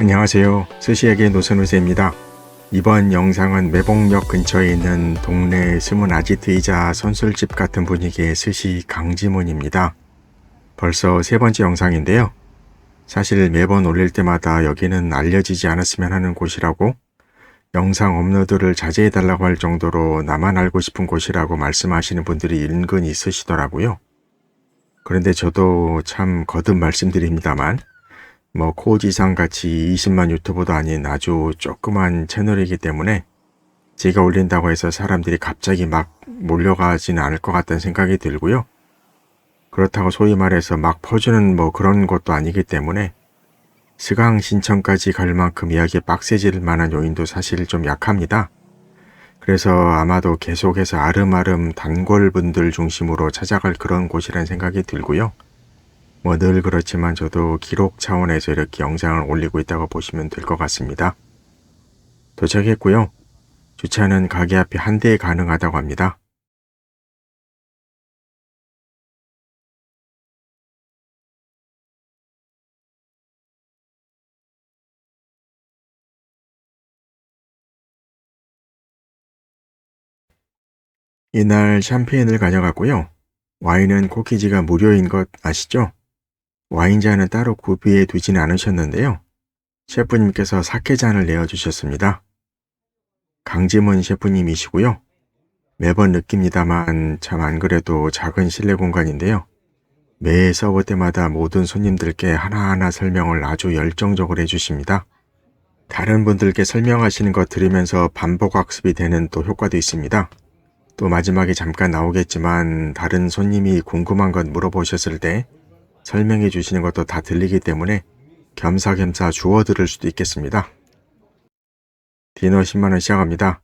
안녕하세요. 스시에게 노선우세입니다. 이번 영상은 매봉역 근처에 있는 동네 숨은 아지트이자 선술집 같은 분위기의 스시 강지문입니다. 벌써 세 번째 영상인데요. 사실 매번 올릴 때마다 여기는 알려지지 않았으면 하는 곳이라고, 영상 업로드를 자제해달라고 할 정도로 나만 알고 싶은 곳이라고 말씀하시는 분들이 은근히 있으시더라고요. 그런데 저도 참 거듭 말씀드립니다만, 코지상 같이 20만 유튜버도 아닌 아주 조그만 채널이기 때문에 제가 올린다고 해서 사람들이 갑자기 막 몰려가지는 않을 것 같다는 생각이 들고요. 그렇다고 소위 말해서 막 퍼주는 그런 것도 아니기 때문에 스강 신청까지 갈 만큼 이야기에 빡세질 만한 요인도 사실 좀 약합니다. 그래서 아마도 계속해서 아름아름 단골분들 중심으로 찾아갈 그런 곳이라는 생각이 들고요. 늘 그렇지만 저도 기록 차원에서 이렇게 영상을 올리고 있다고 보시면 될 것 같습니다. 도착했고요. 주차는 가게 앞에 한 대 가능하다고 합니다. 이날 샴페인을 가져갔고요. 와인은 코키지가 무료인 것 아시죠? 와인잔은 따로 구비해 두진 않으셨는데요. 셰프님께서 사케잔을 내어주셨습니다. 강지문 셰프님이시고요. 매번 느낍니다만 참 안 그래도 작은 실내 공간인데요. 매 서버 때마다 모든 손님들께 하나하나 설명을 아주 열정적으로 해주십니다. 다른 분들께 설명하시는 거 들으면서 반복 학습이 되는 또 효과도 있습니다. 또 마지막에 잠깐 나오겠지만 다른 손님이 궁금한 것 물어보셨을 때 설명해 주시는 것도 다 들리기 때문에 겸사겸사 주워 들을 수도 있겠습니다. 디너 10만원 시작합니다.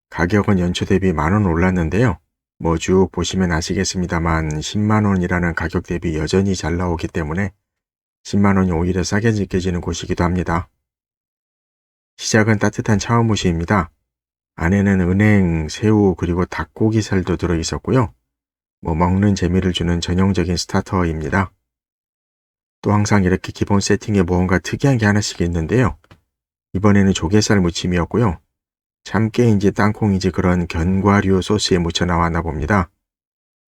가격은 연초 대비 만원 올랐는데요. 쭉 보시면 아시겠습니다만 10만원이라는 가격 대비 여전히 잘 나오기 때문에 10만원이 오히려 싸게 느껴지는 곳이기도 합니다. 시작은 따뜻한 차우무시입니다. 안에는 은행, 새우 그리고 닭고기살도 들어있었고요. 먹는 재미를 주는 전형적인 스타터입니다. 또 항상 이렇게 기본 세팅에 무언가 특이한 게 하나씩 있는데요. 이번에는 조개살 무침이었고요. 참깨인지 땅콩인지 그런 견과류 소스에 묻혀 나왔나 봅니다.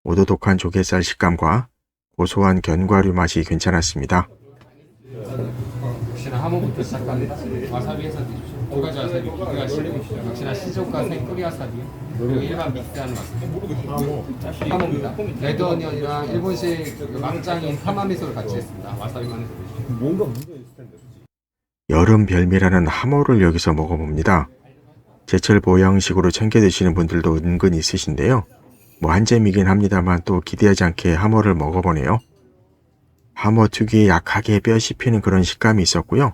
오도독한 조개살 식감과 고소한 견과류 맛이 괜찮았습니다. 혹시나 하모부터 시작하는 와사비에서 드십시오. 두 가지 와사비, 기가 실리시죠. 혹시나 시조과 생크리 와사비요. 그리고 일반 믹스하는 와사비. 하모입니다. 레드어니언이랑 일본식 막장인 파마미소를 같이 했습니다. 와사비만 해서 드시죠. 뭔가 문제가 있을 텐데, 솔직히. 여름 별미라는 하모를 여기서 먹어봅니다. 제철 보양식으로 챙겨 드시는 분들도 은근 있으신데요. 한잼이긴 합니다만 또 기대하지 않게 하모를 먹어보네요. 하모 특유의 약하게 뼈 씹히는 그런 식감이 있었고요.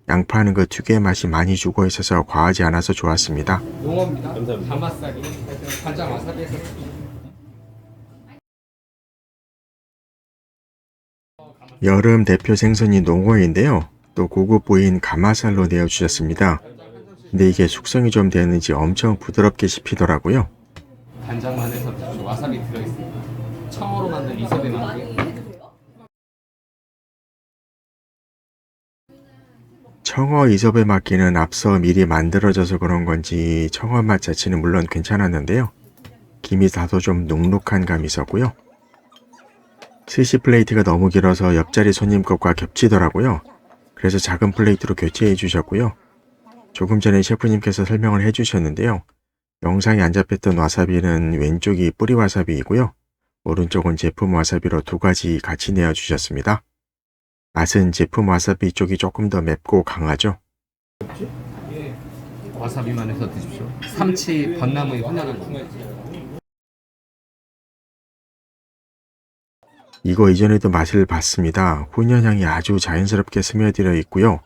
양파는 그 특유의 맛이 많이 죽어 있어서 과하지 않아서 좋았습니다. 농어입니다. 감사합니다. 담아싸기, 간장 와사비에서 여름 대표 생선이 농어인데요. 또 고급 부위인 가마살로 내어주셨습니다. 근데 이게 숙성이 좀 되는지 엄청 부드럽게 씹히더라고요. 간장만 해서 드십시오. 와사비 들어있습니다. 청어로 만든 이소배 만두. 청어 이섭에 맡기는 앞서 미리 만들어져서 그런 건지 청어 맛 자체는 물론 괜찮았는데요. 김이 다소 좀 눅눅한 감이 있었고요. 스시 플레이트가 너무 길어서 옆자리 손님 것과 겹치더라고요. 그래서 작은 플레이트로 교체해 주셨고요. 조금 전에 셰프님께서 설명을 해 주셨는데요. 영상에 안 잡혔던 와사비는 왼쪽이 뿌리 와사비이고요. 오른쪽은 제품 와사비로 두 가지 같이 내어주셨습니다. 맛은 제품 와사비 쪽이 조금 더 맵고 강하죠. 와사비만 해서 드십시오. 삼치 벚나무의 혼혈을 굽는 이거 이전에도 맛을 봤습니다. 훈연향이 아주 자연스럽게 스며들어 있고요.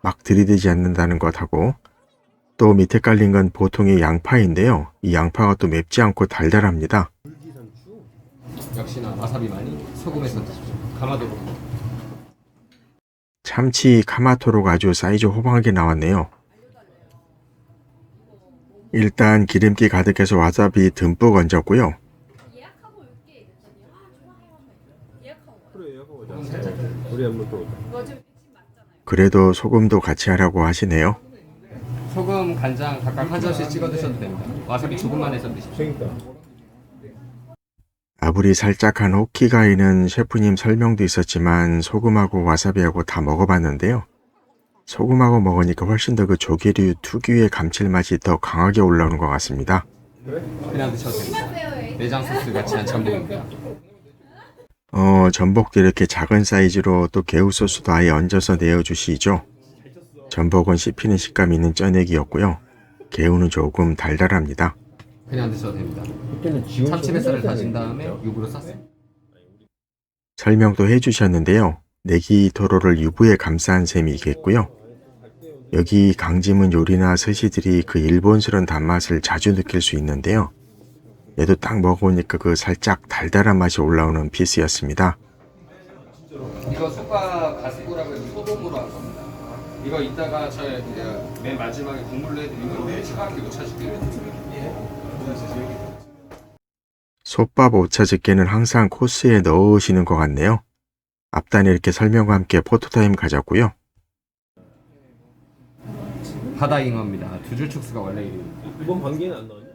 막 들이대지 않는다는 것하고 또 밑에 깔린 건 보통의 양파인데요. 이 양파가 또 맵지 않고 달달합니다. 역시나 와사비 많이 소금해서 드십시오. 가마도로. 참치 카마토로가 아주 사이즈 호방하게 나왔네요. 일단 기름기 가득해서 와사비 듬뿍 얹었고요. 그래, 예약하고 오자. 우리 한번 또 오자. 그래도 소금도 같이 하라고 하시네요. 소금, 간장 각각 한 접시 찍어 드셔도 됩니다. 와사비 조금만 해서 드십시오. 아무리 살짝 한 호키가이는 셰프님 설명도 있었지만 소금하고 와사비하고 다 먹어봤는데요. 소금하고 먹으니까 훨씬 더 그 조개류 특유의 감칠맛이 더 강하게 올라오는 것 같습니다. 그냥 드셔도 됩니다. 내장 소스 같이 한 전복입니다. 전복도 이렇게 작은 사이즈로 또 개우 소스도 아예 얹어서 내어주시죠. 전복은 씹히는 식감이 있는 쪄내기였고요. 개우는 조금 달달합니다. 그냥 드셔도 됩니다. 참치뱃살을 다진 다음에 육으로 쌌습니다. 설명도 해주셨는데요. 내기토로를 유부에 감싼 셈이겠고요. 여기 강지문 요리나 스시들이 그 일본스러운 단맛을 자주 느낄 수 있는데요. 얘도 딱 먹어보니까 그 살짝 달달한 맛이 올라오는 피스였습니다. 이거 솥밥 가스구라고 해서 소금으로 한 겁니다. 이거 이따가 저희 맨 마지막에 국물로 해드리면 차갑게 무쳐줄게요. 솥밥 오차즈케는 항상 코스에 넣으시는 것 같네요. 앞단에 이렇게 설명과 함께 포토타임 가졌고요. 바다잉어입니다. 두 줄 촉수가 원래 이름입니다. 이번 반기에는 안 나왔냐?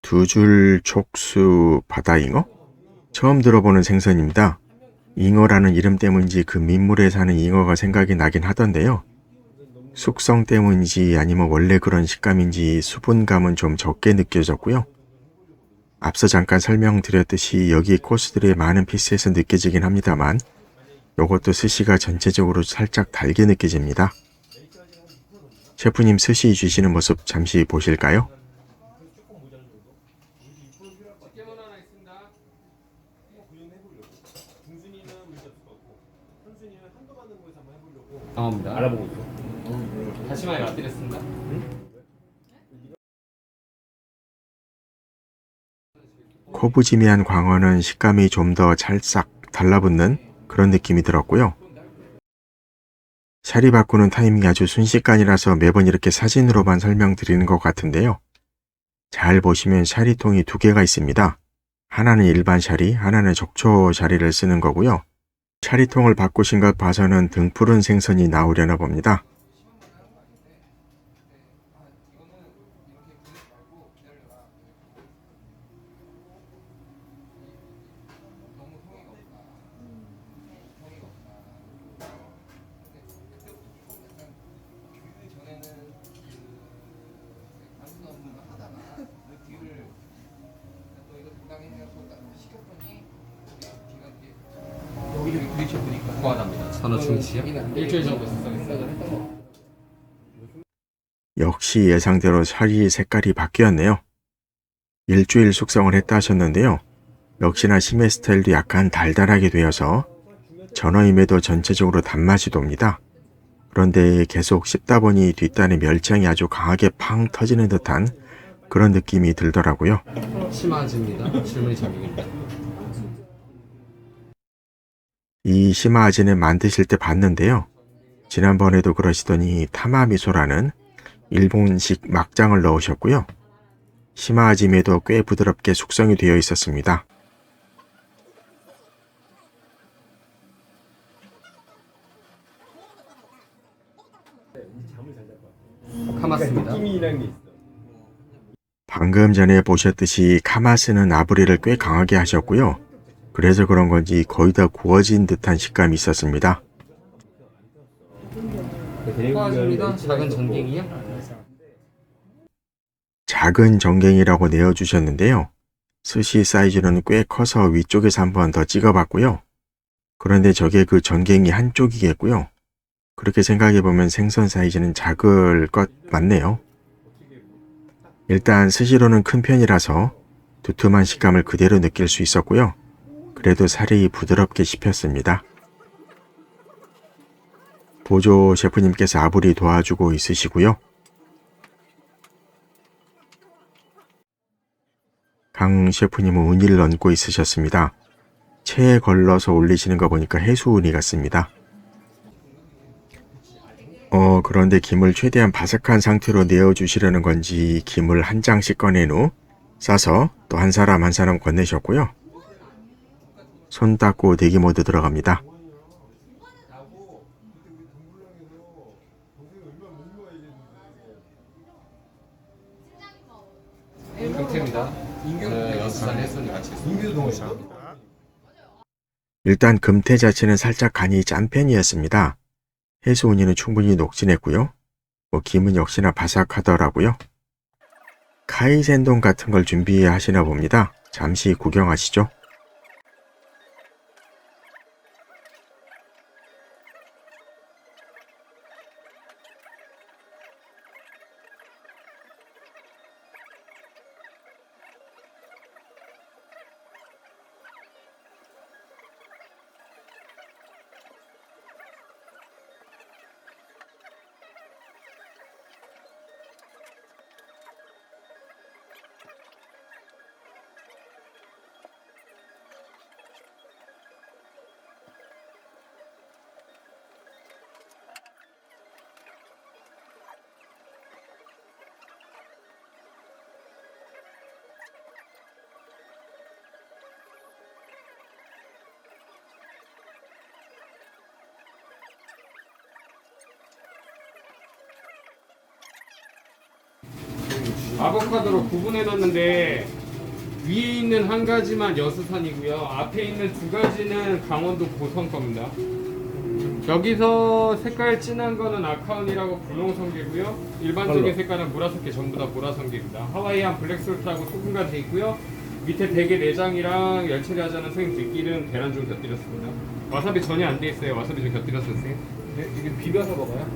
두 줄 촉수 바다잉어? 처음 들어보는 생선입니다. 잉어라는 이름 때문인지 그 민물에 사는 잉어가 생각이 나긴 하던데요. 숙성 때문인지 아니면 원래 그런 식감인지 수분감은 좀 적게 느껴졌고요. 앞서 잠깐 설명드렸듯이 여기 코스들의 많은 피스에서 느껴지긴 합니다만 요것도 스시가 전체적으로 살짝 달게 느껴집니다. 셰프님 스시 주시는 모습 잠시 보실까요? 경험입니다. 알아보고 있어. 다시마에 맛드렸습니다. 코부지미한 광어는 식감이 좀 더 찰싹 달라붙는 그런 느낌이 들었고요. 샤리 바꾸는 타이밍이 아주 순식간이라서 매번 이렇게 사진으로만 설명드리는 것 같은데요. 잘 보시면 샤리통이 두 개가 있습니다. 하나는 일반 샤리, 하나는 적초 샤리를 쓰는 거고요. 샤리통을 바꾸신 것 봐서는 등푸른 생선이 나오려나 봅니다. 구하답니다. 전어 중치요? 일주일 정도 숙성했어요. 역시 예상대로 샤리 색깔이 바뀌었네요. 일주일 숙성을 했다 하셨는데요. 역시나 심해 스타일도 약간 달달하게 되어서 전어임에도 전체적으로 단맛이 돕니다. 그런데 계속 씹다 보니 뒷단에 멸치향이 아주 강하게 팡 터지는 듯한 그런 느낌이 들더라고요. 심화지입니다. 질문이 잠깁니다. 이 시마아지는 만드실 때 봤는데요. 지난번에도 그러시더니 타마미소라는 일본식 막장을 넣으셨고요. 시마아지에도 꽤 부드럽게 숙성이 되어 있었습니다. 카마스입니다. 느낌이란 게 있어. 방금 전에 보셨듯이 카마스는 아브리를 꽤 강하게 하셨고요. 그래서 그런 건지 거의 다 구워진 듯한 식감이 있었습니다. 구하집니다. 작은 전갱이요? 작은 전갱이라고 내어주셨는데요. 스시 사이즈는 꽤 커서 위쪽에서 한번 더 찍어봤고요. 그런데 저게 그 전갱이 한쪽이겠고요. 그렇게 생각해보면 생선 사이즈는 작을 것 맞네요. 일단 스시로는 큰 편이라서 두툼한 식감을 그대로 느낄 수 있었고요. 그래도 살이 부드럽게 씹혔습니다. 보조 셰프님께서 아부리 도와주고 있으시고요. 강 셰프님은 우니를 얹고 있으셨습니다. 체에 걸러서 올리시는 거 보니까 해수 우니 같습니다. 그런데 김을 최대한 바삭한 상태로 내어주시려는 건지 김을 한 장씩 꺼낸 후 싸서 또 한 사람 한 사람 건네셨고요. 손 닦고 대기 모드 들어갑니다. 금태입니다. 여수산 해선이 같이 있습니다. 일단 금태 자체는 살짝 간이 짠 편이었습니다. 해수 우니는 충분히 녹진했고요. 김은 역시나 바삭하더라고요. 카이센동 같은 걸 준비하시나 봅니다. 잠시 구경하시죠. 아보카도로 구분해놨는데 위에 있는 한 가지만 여수산이고요. 앞에 있는 두 가지는 강원도 고성 겁니다. 여기서 색깔 진한 거는 아카운이라고 분홍성게고요. 일반적인 색깔은 무라성게, 전부 다 무라성게입니다. 하와이안 블랙솔트하고 소금가 돼 있고요. 밑에 대게 내장이랑 열처리 하자는 생들기름 계란 좀 곁들였습니다. 와사비 전혀 안 돼 있어요. 와사비 좀 곁들였었어요. 네, 이게 비벼서 먹어요?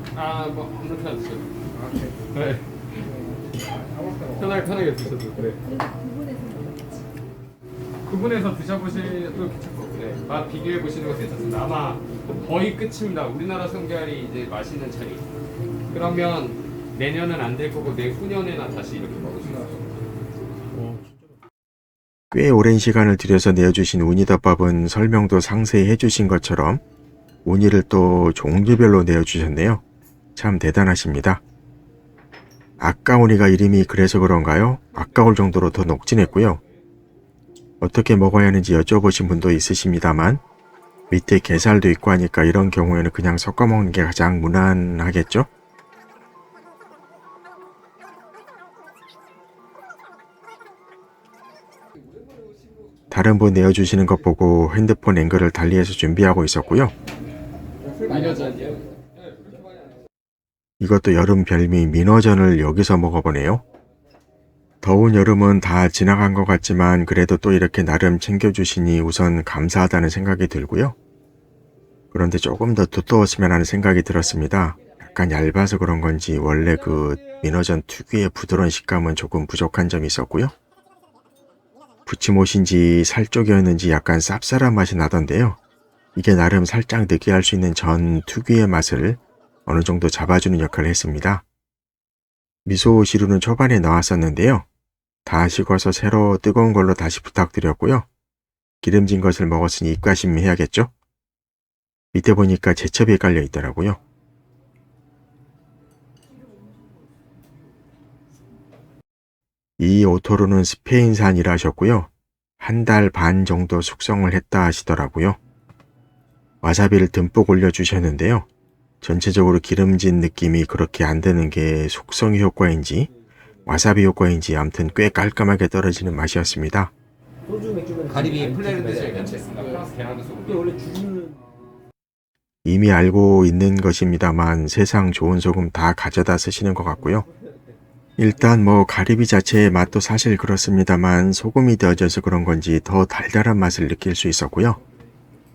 뭐 아무렇게 하세요. 네. 편하게 드셔도 그래. 구분해서 드셔보셔도 괜찮고, 네. 맛 비교해 보시는 거 괜찮습니다. 아마 거의 끝입니다. 우리나라 성게알이 이제 맛있는 차리. 그러면 내년은 안 될 거고 내후년에나 다시 이렇게 먹으실 수 있어요. 꽤 오랜 시간을 들여서 내어주신 우니덮밥은 설명도 상세히 해주신 것처럼 우니를 또 종류별로 내어주셨네요. 참 대단하십니다. 아까우니가 이름이 그래서 그런가요? 아까울 정도로 더 녹진했고요. 어떻게 먹어야 하는지 여쭤보신 분도 있으십니다만 밑에 게살도 있고 하니까 이런 경우에는 그냥 섞어 먹는 게 가장 무난하겠죠? 다른 분 내어주시는 것 보고 핸드폰 앵글을 달리해서 준비하고 있었고요. 미녀전이요? 이것도 여름 별미 민어전을 여기서 먹어보네요. 더운 여름은 다 지나간 것 같지만 그래도 또 이렇게 나름 챙겨주시니 우선 감사하다는 생각이 들고요. 그런데 조금 더 두꺼웠으면 하는 생각이 들었습니다. 약간 얇아서 그런 건지 원래 그 민어전 특유의 부드러운 식감은 조금 부족한 점이 있었고요. 부침옷인지 살쪽이었는지 약간 쌉쌀한 맛이 나던데요. 이게 나름 살짝 느끼할 수 있는 전 특유의 맛을 어느 정도 잡아주는 역할을 했습니다. 미소 시루는 초반에 나왔었는데요. 다 식어서 새로 뜨거운 걸로 다시 부탁드렸고요. 기름진 것을 먹었으니 입가심 해야겠죠? 밑에 보니까 제첩이 깔려 있더라고요. 이 오토로는 스페인산이라 하셨고요. 한 달 반 정도 숙성을 했다 하시더라고요. 와사비를 듬뿍 올려주셨는데요. 전체적으로 기름진 느낌이 그렇게 안 드는 게 숙성 효과인지 와사비 효과인지 아무튼 꽤 깔끔하게 떨어지는 맛이었습니다. 소주 맥주는 가리비 플레르드 제일 괜찮습니다. 플러스 계란도 이게 소금. 원래 주주는 이미 알고 있는 것입니다만 세상 좋은 소금 다 가져다 쓰시는 것 같고요. 일단 가리비 자체의 맛도 사실 그렇습니다만 소금이 되어져서 그런 건지 더 달달한 맛을 느낄 수 있었고요.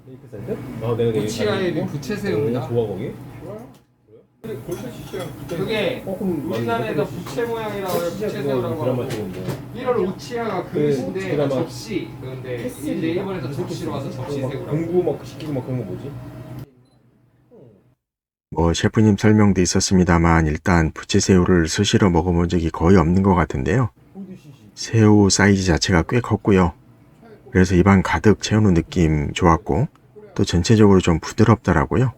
베이크 샌드? 후치아에비 부채새우입니다. 좋아 거기? 그게 그럼 우리나라에서 부채 모양이라고 해요. 부채새우라고 드라마 하고 찍은데 1월 우치아가 그릇인데 드라마. 접시. 그런데 이제 일본에서 접시로 와서 접시새우라고. 공구 막 시키고 막 그런 거 뭐지? 셰프님 설명도 있었습니다만 일단 부채새우를 스시로 먹어본 적이 거의 없는 것 같은데요. 새우 사이즈 자체가 꽤 컸고요. 그래서 입안 가득 채우는 느낌 좋았고 또 전체적으로 좀 부드럽더라고요.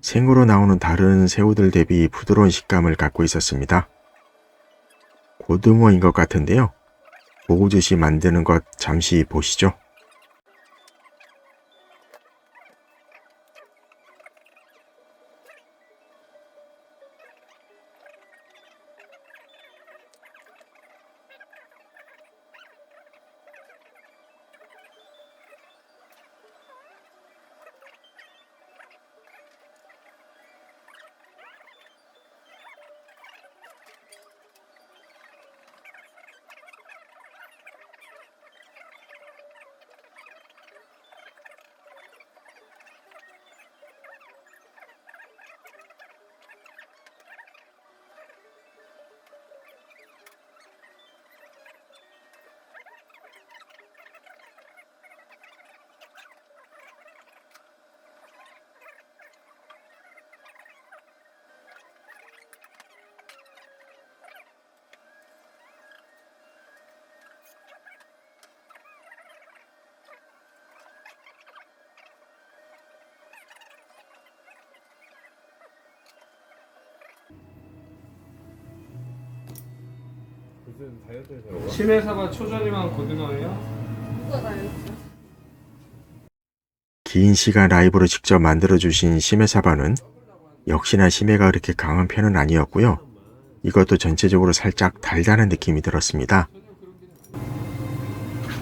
생으로 나오는 다른 새우들 대비 부드러운 식감을 갖고 있었습니다. 고등어인 것 같은데요. 모구젓이 만드는 것 잠시 보시죠. 무슨 다이어트에서 심해사바 초전이만 고등어예요? 누가 다이어트? 긴 시간 라이브로 직접 만들어주신 심해사바는 역시나 심해가 그렇게 강한 편은 아니었고요. 이것도 전체적으로 살짝 달달한 느낌이 들었습니다.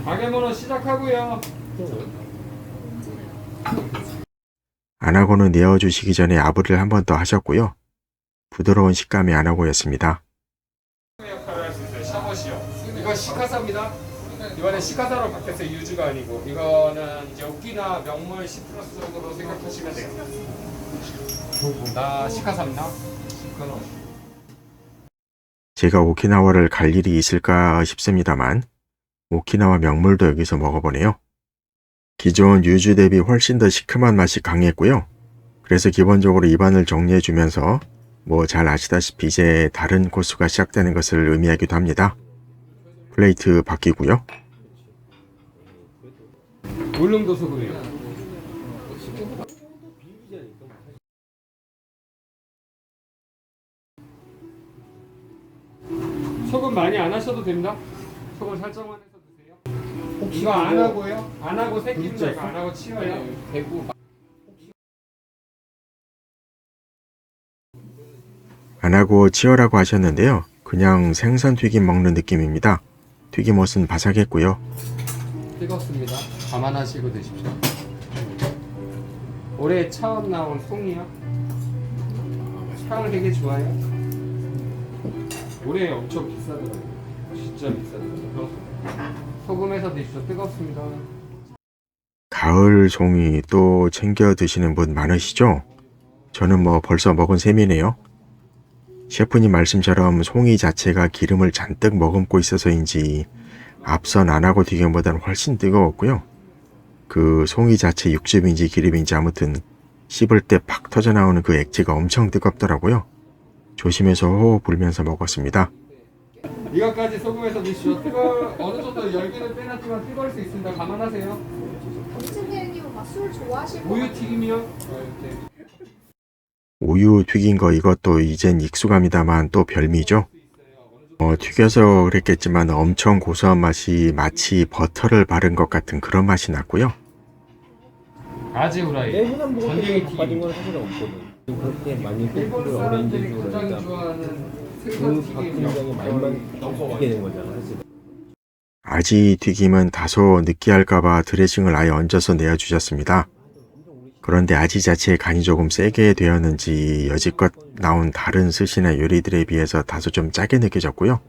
가게문어 시작하고요. 안하고는 내어주시기 전에 아부를 한 번 더 하셨고요. 부드러운 식감의 안하고였습니다. 역할을 할 수 있어요. 샤머시요. 이거 시카사입니다. 이번에 시카사로 바뀌었어요. 유주가 아니고. 이거는 이제 오키나 명물 시트러스 정도로 생각하시면 돼요. 나 시카사입니다. 제가 오키나와를 갈 일이 있을까 싶습니다만 오키나와 명물도 여기서 먹어보네요. 기존 유주 대비 훨씬 더 시큼한 맛이 강했고요. 그래서 기본적으로 입안을 정리해주면서 뭐 잘 아시다시피 이제 다른 코스가 시작되는 것을 의미하기도 합니다. 플레이트 바뀌고요. 울릉도 소금이요. 소금 많이 안 하셔도 됩니다. 소금 살짝만 해서 드세요. 이거 안 하고요. 안 하고 새끼입니다. 이거 안 하고 치워요. 대구. 안하고 치어라고 하셨는데요. 그냥 생선 튀김 먹는 느낌입니다. 튀김옷은 바삭했고요. 뜨겁습니다. 감안하시고 드십시오. 올해 처음 나온 송이요. 향을 되게 좋아요. 올해 엄청 비싸더라고요. 진짜 비싸더라고요. 소금해서 드십시오. 뜨겁습니다. 가을 송이 또 챙겨 드시는 분 많으시죠? 저는 뭐 벌써 먹은 셈이네요. 셰프님 말씀처럼 송이 자체가 기름을 잔뜩 머금고 있어서인지 앞선 안하고 튀김보다는 훨씬 뜨거웠고요. 그 송이 자체 육즙인지 기름인지 아무튼 씹을 때 팍 터져나오는 그 액체가 엄청 뜨겁더라고요. 조심해서 호호 불면서 먹었습니다. 이것까지 소금해서 드십시오. 어느 정도 열기는 빼놨지만 뜨거울 수 있습니다. 감안하세요. 엄청님은 막 술 좋아하실 것 우유 같아요. 튀김이요. 이렇게. 우유 튀긴 거 이것도 이젠 익숙합니다만 또 별미죠. 튀겨서 그랬겠지만 엄청 고소한 맛이 마치 버터를 바른 것 같은 그런 맛이 났고요. 아지 후라이. 내 흔한 보고 전갱이 튀김 빠진 튀김. 건 사실 없거든. 그렇게 많이 일본 를 사람들이 오렌지로 가장 그러니까 좋아하는 그 생선 굉장히 튀김이요. 말만 이게 되는 거잖아 사실. 아지 튀김은 다소 느끼할까봐 드레싱을 아예 얹어서 내어주셨습니다. 그런데 아지 자체의 간이 조금 세게 되었는지 여지껏 나온 다른 스시나 요리들에 비해서 다소 좀 짜게 느껴졌고요.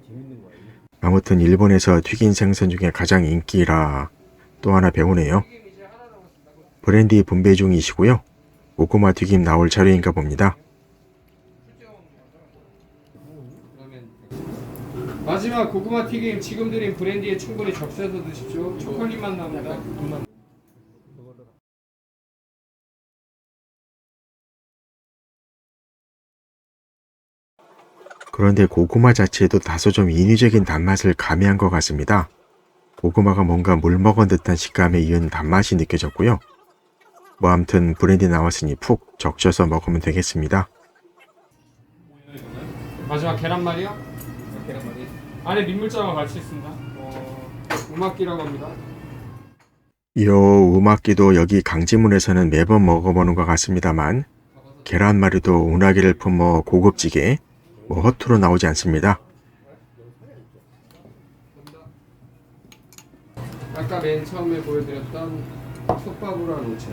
아무튼 일본에서 튀긴 생선 중에 가장 인기라 또 하나 배우네요. 브랜디 분배 중이시고요. 고구마 튀김 나올 차례인가 봅니다. 마지막 고구마 튀김 지금 드린 브랜디에 충분히 적셔서 드십시오. 초콜릿만 나옵니다. 그런데 고구마 자체도 다소 좀 인위적인 단맛을 가미한 것 같습니다. 고구마가 뭔가 물 먹은 듯한 식감에 이은 단맛이 느껴졌고요. 뭐 암튼 브랜디 나왔으니 푹 적셔서 먹으면 되겠습니다. 마지막 계란말이요? 계란말이. 안에 민물장어 같이 있습니다. 우막기라고 합니다. 요 우막기도 여기 강지문에서는 매번 먹어보는 것 같습니다만 계란말이도 운하기를 품어 고급지게 뭐 허투루 나오지 않습니다. 아까 맨 처음에 보여드렸던 솥밥으로 한 오차.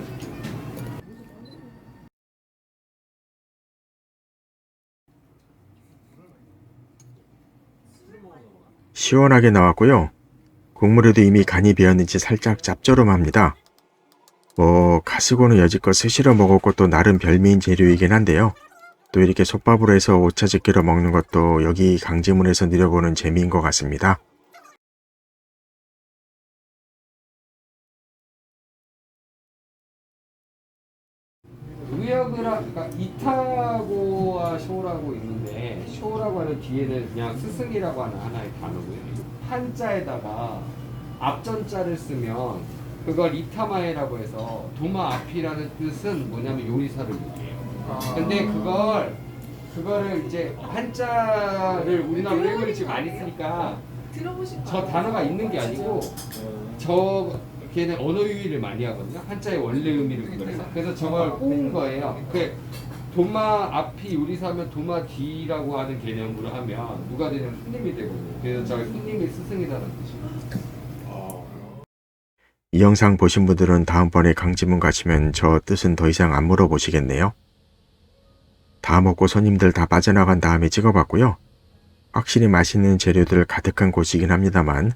시원하게 나왔고요. 국물에도 이미 간이 배었는지 살짝 짭조름합니다. 뭐 가스고는 여지껏 스시로 먹었고 또 나름 별미인 재료이긴 한데요. 또 이렇게 솥밥으로 해서 오차즈끼로 먹는 것도 여기 강지문에서 누려보는 재미인 것 같습니다. 의역을 그러니까 이타고와 쇼라고 있는데 쇼라고 하는 뒤에는 그냥 스승이라고 하는 하나의 단어고요. 한자에다가 앞전자를 쓰면 그걸 이타마에라고 해서 도마 앞이라는 뜻은 뭐냐면 요리사를 얘기해요. 근데 그걸 그거를 이제 한자를 우리나라 외국인이 지금 많이 쓰니까 들어보신 거 저 단어가 있는 게 아니고 저 걔는 언어 유희를 많이 하거든요. 한자의 원래 의미를 그려서. 그래서 저걸 뽑은 거예요. 그 도마 앞이 요리사면 도마 뒤라고 하는 개념으로 하면 누가 되냐면 손님이 되거든요. 그래서 저 손님이 스승이라는 뜻이에요. 이 영상 보신 분들은 다음번에 강지문 가시면 저 뜻은 더 이상 안 물어보시겠네요. 다 먹고 손님들 다 빠져나간 다음에 찍어봤고요. 확실히 맛있는 재료들 가득한 곳이긴 합니다만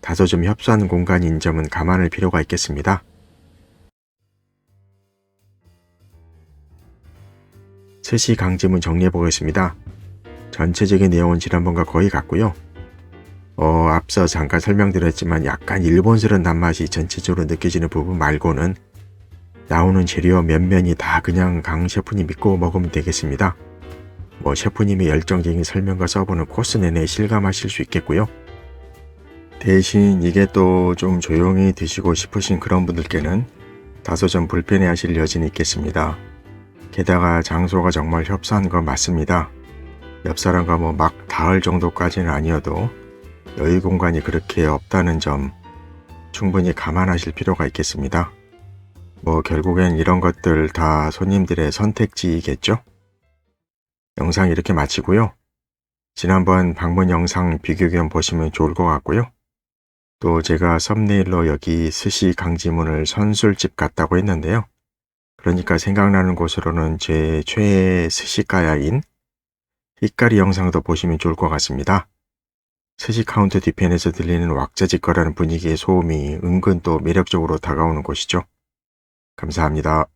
다소 좀 협소한 공간인 점은 감안할 필요가 있겠습니다. 스시 강지문 정리해보겠습니다. 전체적인 내용은 지난번과 거의 같고요. 앞서 잠깐 설명드렸지만 약간 일본스러운 단맛이 전체적으로 느껴지는 부분 말고는 나오는 재료 면면이 다 그냥 강 셰프님 믿고 먹으면 되겠습니다. 셰프님의 열정적인 설명과 서브는 코스 내내 실감하실 수 있겠고요. 대신 이게 또 좀 조용히 드시고 싶으신 그런 분들께는 다소 좀 불편해하실 여지는 있겠습니다. 게다가 장소가 정말 협소한 건 맞습니다. 옆 사람과 막 닿을 정도까지는 아니어도 여유 공간이 그렇게 없다는 점 충분히 감안하실 필요가 있겠습니다. 결국엔 이런 것들 다 손님들의 선택지이겠죠? 영상 이렇게 마치고요. 지난번 방문 영상 비교 겸 보시면 좋을 것 같고요. 또 제가 썸네일로 여기 스시 강지문을 선술집 같다고 했는데요. 그러니까 생각나는 곳으로는 제 최애 스시가야인 히카리 영상도 보시면 좋을 것 같습니다. 스시 카운트 뒤편에서 들리는 왁자지껄하는 분위기의 소음이 은근 또 매력적으로 다가오는 곳이죠. 감사합니다.